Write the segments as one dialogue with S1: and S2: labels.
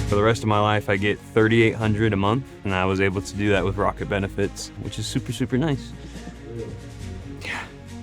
S1: For the rest of my life, I get $3,800 a month, and I was able to do that with Rocket Benefits, which is super, super nice.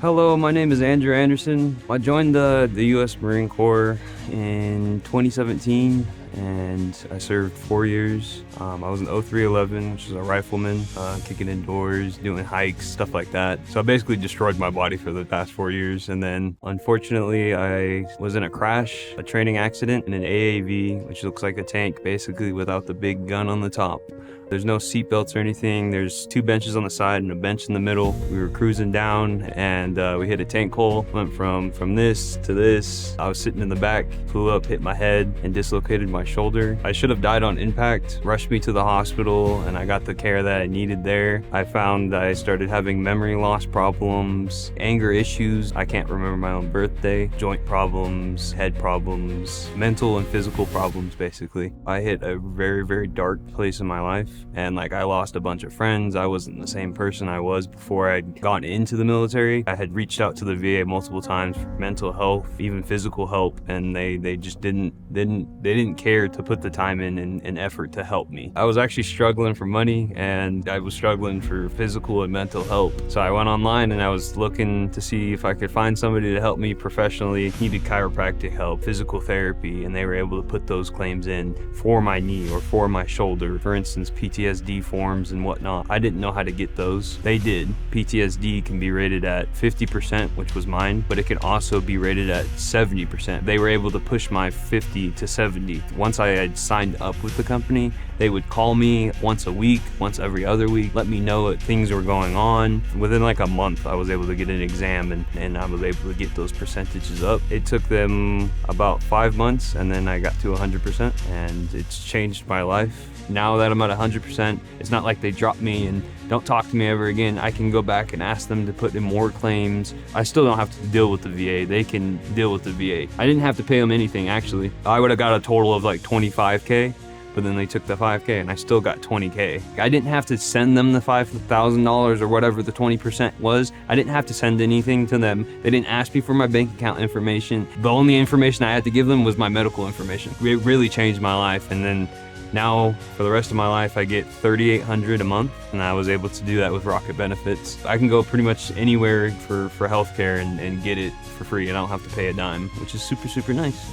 S1: Hello, my name is Andrew Anderson. I joined the U.S. Marine Corps in 2017, and I served 4 years. I was an 0311, which is a rifleman, kicking indoors, doing hikes, stuff like that. So I basically destroyed my body for the past 4 years. And then, unfortunately, I was in a crash, a training accident in an AAV, which looks like a tank, basically without the big gun on the top. There's no seat belts or anything. There's 2 benches on the side and a bench in the middle. We were cruising down and we hit a tank hole. Went from this to this. I was sitting in the back, flew up, hit my head, and dislocated my shoulder. I should have died on impact. Rushed me to the hospital, and I got the care that I needed there. I found I started having memory loss problems, anger issues. I can't remember my own birthday, joint problems, head problems, mental and physical problems, basically. I hit a very, very dark place in my life. And I lost a bunch of friends. I wasn't the same person I was before I'd gotten into the military. I had reached out to the VA multiple times for mental health, even physical help, and they just didn't care to put the time in and effort to help me. I was actually struggling for money, and I was struggling for physical and mental help. So I went online and I was looking to see if I could find somebody to help me professionally. Needed chiropractic help, physical therapy, and they were able to put those claims in for my knee or for my shoulder. For instance, PTSD forms and whatnot. I didn't know how to get those. They did. PTSD can be rated at 50%, which was mine, but it can also be rated at 70%. They were able to push my 50 to 70. Once I had signed up with the company, they would call me once a week, once every other week, let me know that things were going on. Within a month, I was able to get an exam and I was able to get those percentages up. It took them about 5 months, and then I got to 100%, and it's changed my life. Now that I'm at 100%, it's not like they drop me and don't talk to me ever again. I can go back and ask them to put in more claims. I still don't have to deal with the VA. They can deal with the VA. I didn't have to pay them anything, actually. I would have got a total of $25K, but then they took the $5K and I still got $20K. I didn't have to send them the $5,000 or whatever the 20% was. I didn't have to send anything to them. They didn't ask me for my bank account information. The only information I had to give them was my medical information. It really changed my life. And then now, for the rest of my life, I get $3,800 a month, and I was able to do that with Rocket Benefits. I can go pretty much anywhere for healthcare and get it for free. I don't have to pay a dime, which is super, super nice.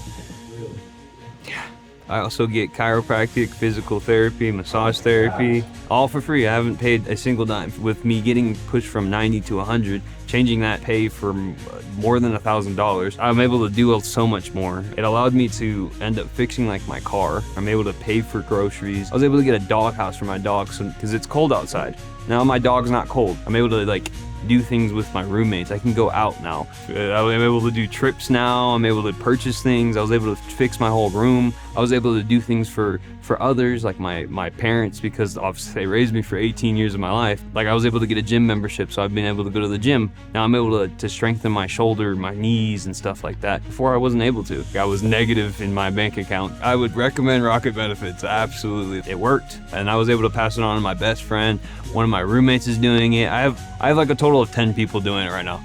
S1: I also get chiropractic, physical therapy, massage therapy, all for free. I haven't paid a single dime. With me getting pushed from 90 to 100, changing that pay for more than $1,000, I'm able to do so much more. It allowed me to end up fixing my car. I'm able to pay for groceries. I was able to get a dog house for my dog because it's cold outside. Now my dog's not cold. I'm able to do things with my roommates. I can go out now. I'm able to do trips now. I'm able to purchase things. I was able to fix my whole room. I was able to do things for others, like my parents, because obviously they raised me for 18 years of my life. I was able to get a gym membership, so I've been able to go to the gym. Now I'm able to strengthen my shoulder, my knees, and stuff like that. Before I wasn't able to. I was negative in my bank account. I would recommend Rocket Benefits, absolutely. It worked, and I was able to pass it on to my best friend. One of my roommates is doing it. I have a total of 10 people doing it right now.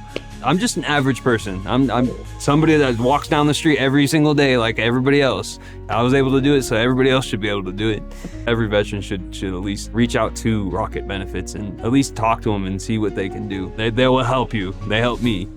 S1: I'm just an average person. I'm somebody that walks down the street every single day like everybody else. I was able to do it, so everybody else should be able to do it. Every veteran should at least reach out to Rocket Benefits and at least talk to them and see what they can do. They will help you. They help me.